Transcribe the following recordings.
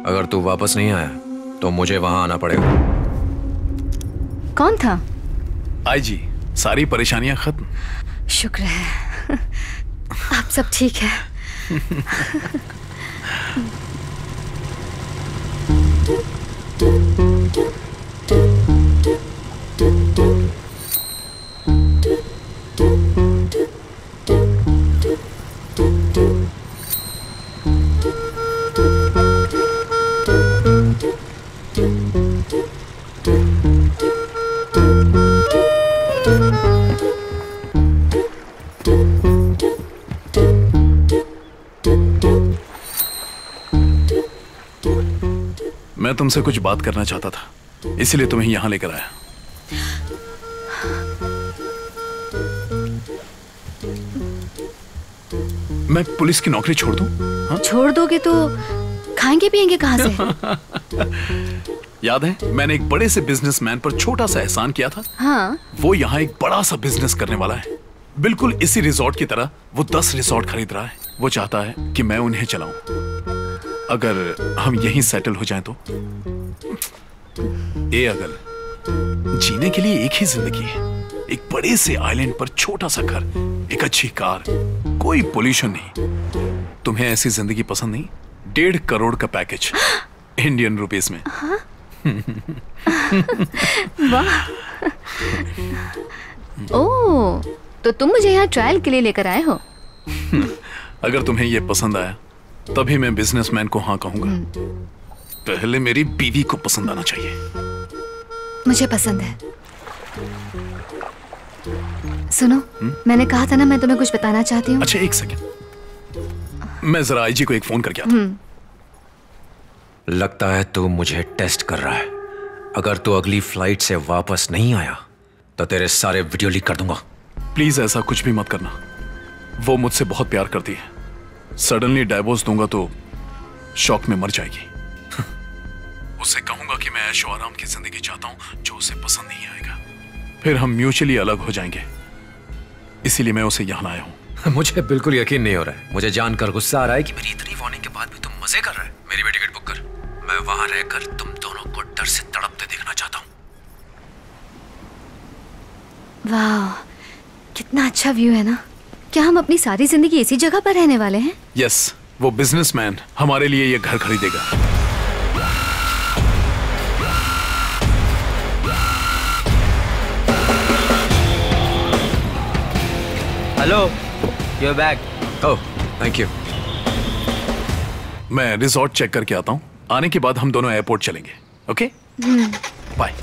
अगर तू वापस नहीं आया तो मुझे वहां आना पड़ेगा। कौन था? आईजी, सारी परेशानियां खत्म। शुक्र है आप सब ठीक है। मैं तुमसे कुछ बात करना चाहता था, इसीलिए तुम्हें यहां लेकर आया। मैं पुलिस की नौकरी छोड़ दूं? हाँ? छोड़ दोगे तो खाएंगे पिएंगे कहां से? याद है मैंने एक बड़े से बिजनेसमैन पर छोटा सा एहसान किया था? हाँ। वो यहाँ एक बड़ा सा बिजनेस करने वाला है, बिल्कुल इसी रिजॉर्ट की तरह। वो 10 रिजॉर्ट खरीद रहा है। वो चाहता है कि मैं उन्हें चलाऊं। अगर हम यहीं सेटल हो जाएं तो। ए अगल, जीने के लिए एक ही जिंदगी है। एक बड़े से आइलैंड पर छोटा सा घर, एक अच्छी कार, कोई पोल्यूशन नहीं। तुम्हें ऐसी जिंदगी पसंद नहीं? 1.5 करोड़ का पैकेज इंडियन रुपीस में। हाँ? वाह। ओह, तो तुम मुझे यहाँ ट्रायल के लिए लेकर आए हो? अगर तुम्हें ये पसंद आया तभी मैं बिजनेसमैन को हाँ कहूंगा। पहले मेरी बीवी को पसंद आना चाहिए। मुझे पसंद है। सुनो, मैंने कहा था ना मैं तुम्हें कुछ बताना चाहती हूँ। अच्छा एक सेकंड, मैं जरा आईजी को एक फोन करके आता हूँ। लगता है तू मुझे टेस्ट कर रहा है। अगर तू अगली फ्लाइट से वापस नहीं आया तो तेरे सारे वीडियो लीक कर दूंगा। प्लीज ऐसा कुछ भी मत करना। वो मुझसे बहुत प्यार करती है। सडनली डाइवोर्स दूंगा तो शॉक में मर जाएगी। उससे कहूंगा कि मैं ऐशो आराम की जिंदगी चाहता हूं जो उसे पसंद नहीं आएगा। फिर हम म्यूचुअली अलग हो जाएंगे। इसीलिए मैं उसे यहां लाया हूं। मुझे बिल्कुल यकीन नहीं हो रहा है। मुझे जानकर गुस्सा आ रहा है कि मेरी इतनी वार्निंग के बाद भी तुम मजे कर रहे हो। मेरी भी टिकट बुक कर। मैं वहां रहकर तुम दोनों को डर से तड़पते देखना चाहता हूं। वाह, कितना अच्छा व्यू है ना। क्या हम अपनी सारी जिंदगी इसी जगह पर रहने वाले हैं? यस, वो बिजनेसमैन हमारे लिए ये घर खरीदेगा। Hello, your bag. Oh, thank you. मैं रिजॉर्ट चेक करके आता हूं। आने के बाद हम दोनों एयरपोर्ट चलेंगे। Okay, bye.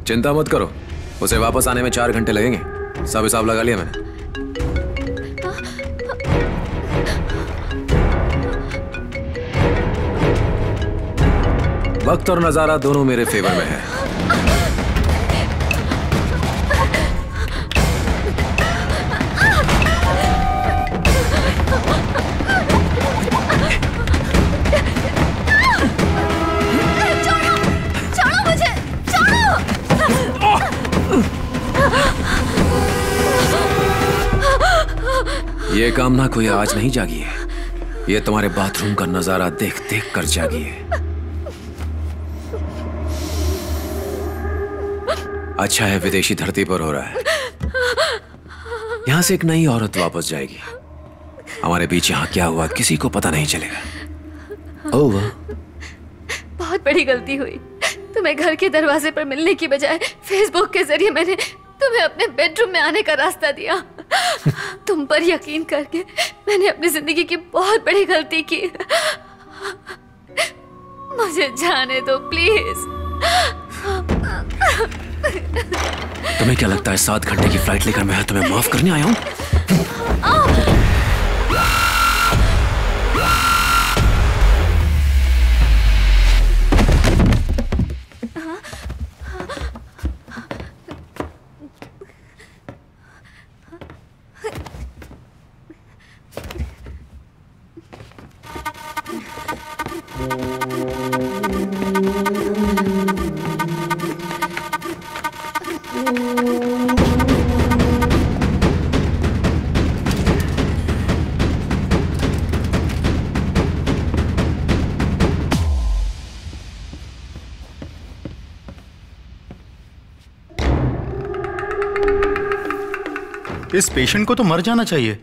चिंता मत करो, उसे वापस आने में 4 घंटे लगेंगे। सब हिसाब लगा लिया मैंने। वक्त और नजारा दोनों मेरे फेवर में है। ये कामना कोई आज नहीं जागी है। ये तुम्हारे बाथरूम का नजारा देख देख कर जागी है। अच्छा है विदेशी धरती पर हो रहा है। यहां से एक नई औरत वापस जाएगी। हमारे बीच यहाँ क्या हुआ किसी को पता नहीं चलेगा। ओह, बहुत बड़ी गलती हुई। तुम्हें घर के दरवाजे पर मिलने की बजाय फेसबुक के जरिए मैंने तुम्हें अपने बेडरूम में आने का रास्ता दिया। तुम पर यकीन करके मैंने अपनी जिंदगी की बहुत बड़ी गलती की। मुझे जाने दो प्लीज। तुम्हें क्या लगता है 7 घंटे की फ्लाइट लेकर मैं तुम्हें माफ करने आया हूं? इस पेशेंट को तो मर जाना चाहिए।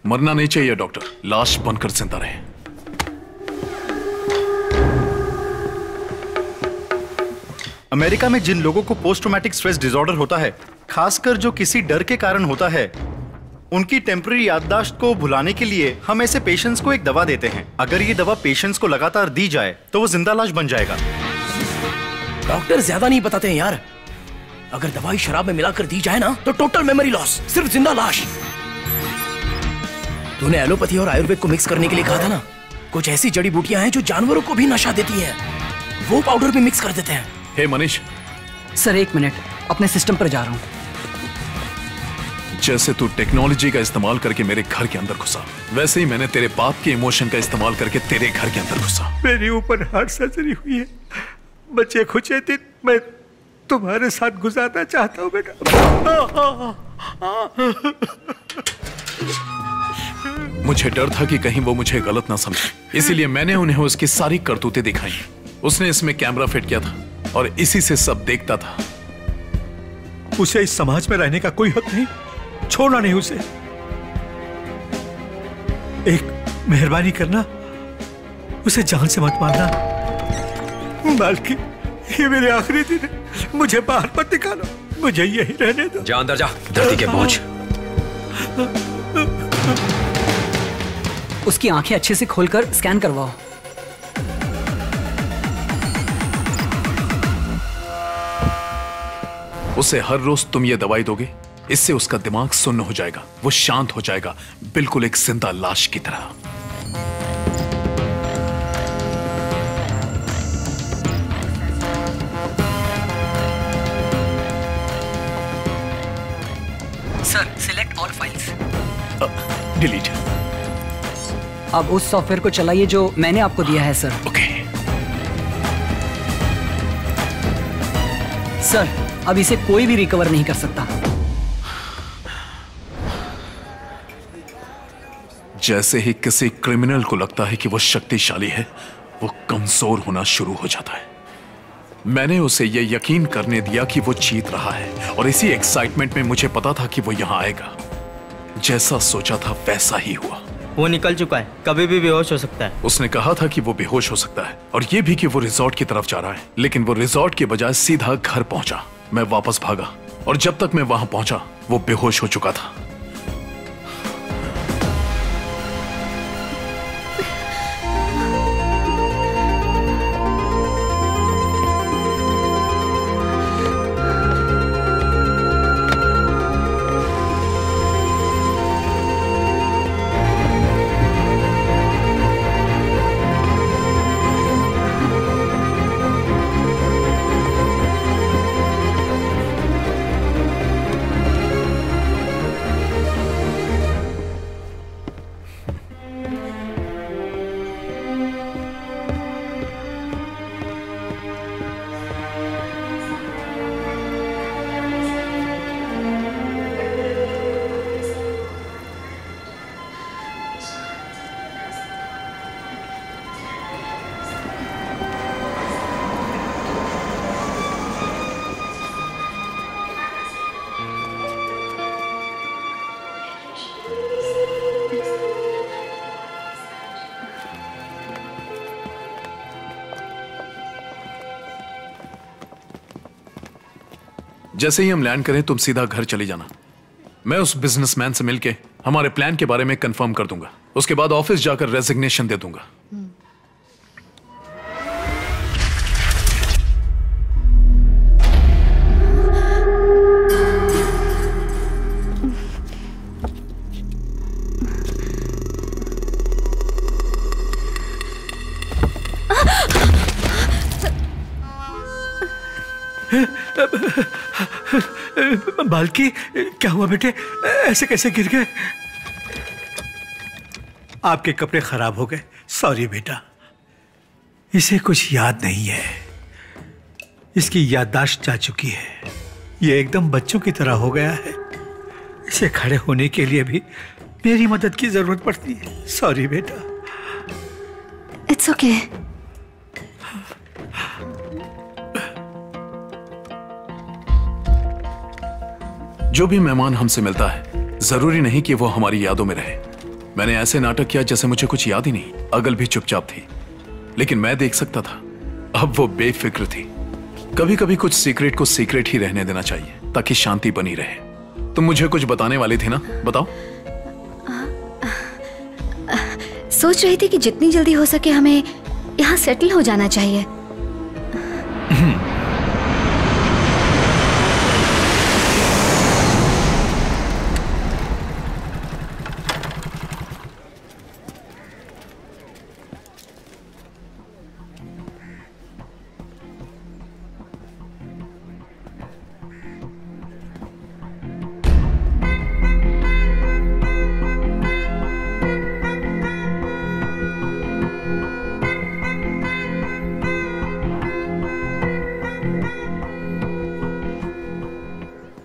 मरना नहीं चाहिए डॉक्टर, लाश बनकर जिंदा रहे। अमेरिका में जिन लोगों को पोस्ट ट्रॉमेटिक स्ट्रेस डिसऑर्डर होता है, खासकर जो किसी डर के कारण होता है, उनकी टेम्पररी याददाश्त को भुलाने के लिए हम ऐसे पेशेंट्स को एक दवा देते हैं। अगर ये दवा पेशेंट्स को लगातार दी जाए तो वो जिंदा लाश बन जाएगा। डॉक्टर ज्यादा नहीं बताते हैं यार। अगर दवाई शराब में मिलाकर दी जाए ना तो टोटल मेमोरी लॉस, सिर्फ जिंदा लाश। तूने एलोपैथी और आयुर्वेद को मिक्स करने के लिए कहा था ना, कुछ ऐसी जड़ी बूटियां हैं जो जानवरों को भी नशा देती हैं, वो पाउडर भी मिक्स कर देते हैं। हे मनीष। सर 1 मिनट, अपने सिस्टम पर जा रहा हूं। जैसे तू टेक्नोलॉजी का इस्तेमाल करके मेरे घर के अंदर घुसा, वैसे ही मैंने तेरे बाप के इमोशन का इस्तेमाल करके तेरे घर के अंदर घुसा। मेरी ऊपर हार्ट सर्जरी हुई है, बच्चे खुचे दिन मैं तुम्हारे साथ गुजारना चाहता हूँ बेटा। मुझे डर था कि कहीं वो मुझे गलत ना समझे, इसीलिए मैंने उन्हें उसकी सारी करतूतें दिखाई। उसने इसमें कैमरा फिट किया था और इसी से सब देखता था। उसे इस समाज में रहने का कोई हक नहीं, छोड़ना नहीं उसे। एक मेहरबानी करना, उसे जान से मत मारना। मालकी, ये मेरे आखिरी दिन है, मुझे बाहर मत निकालो, मुझे यही रहने दो। जा अंदर जा, धरती के बोझ। उसकी आंखें अच्छे से खोलकर स्कैन करवाओ। उसे हर रोज तुम ये दवाई दोगे, इससे उसका दिमाग सुन्न हो जाएगा, वो शांत हो जाएगा, बिल्कुल एक जिंदा लाश की तरह। Sir select all files. Delete. अब उस सॉफ्टवेयर को चलाइए जो मैंने आपको दिया है सर। ओके। सर अब इसे कोई भी रिकवर नहीं कर सकता। जैसे ही किसी क्रिमिनल को लगता है कि वो शक्तिशाली है, वो कमजोर होना शुरू हो जाता है। मैंने उसे यह यकीन करने दिया कि वो जीत रहा है, और इसी एक्साइटमेंट में मुझे पता था कि वो यहां आएगा। जैसा सोचा था वैसा ही हुआ। वो निकल चुका है, कभी भी बेहोश हो सकता है। उसने कहा था कि वो बेहोश हो सकता है, और ये भी कि वो रिजॉर्ट की तरफ जा रहा है, लेकिन वो रिजॉर्ट के बजाय सीधा घर पहुंचा। मैं वापस भागा, और जब तक मैं वहां पहुंचा वो बेहोश हो चुका था। जैसे ही हम लैंड करें तुम सीधा घर चली जाना। मैं उस बिजनेसमैन से मिलके हमारे प्लान के बारे में कंफर्म कर दूंगा, उसके बाद ऑफिस जाकर रेजिग्नेशन दे दूंगा। बाल्की, क्या हुआ बेटे? ऐसे कैसे गिर गए? आपके कपड़े खराब हो गए। सॉरी बेटा। इसे कुछ याद नहीं है, इसकी याददाश्त जा चुकी है। ये एकदम बच्चों की तरह हो गया है। इसे खड़े होने के लिए भी मेरी मदद की जरूरत पड़ती है। सॉरी बेटा। It's okay. जो भी मेहमान हमसे मिलता है जरूरी नहीं कि वो हमारी यादों में रहे। मैंने ऐसे नाटक किया जैसे मुझे कुछ याद ही नहीं। अगल भी चुपचाप थी, लेकिन मैं देख सकता था। अब वो बेफिक्र थी। कभी कभी कुछ सीक्रेट को सीक्रेट ही रहने देना चाहिए ताकि शांति बनी रहे। तुम मुझे कुछ बताने वाली थी ना, बताओ। सोच रही थी कि जितनी जल्दी हो सके हमें यहाँ सेटल हो जाना चाहिए।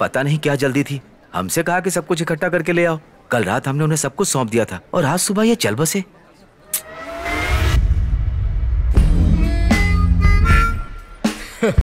पता नहीं क्या जल्दी थी। हमसे कहा कि सब कुछ इकट्ठा करके ले आओ। कल रात हमने उन्हें सब कुछ सौंप दिया था और आज सुबह ये चल बसे।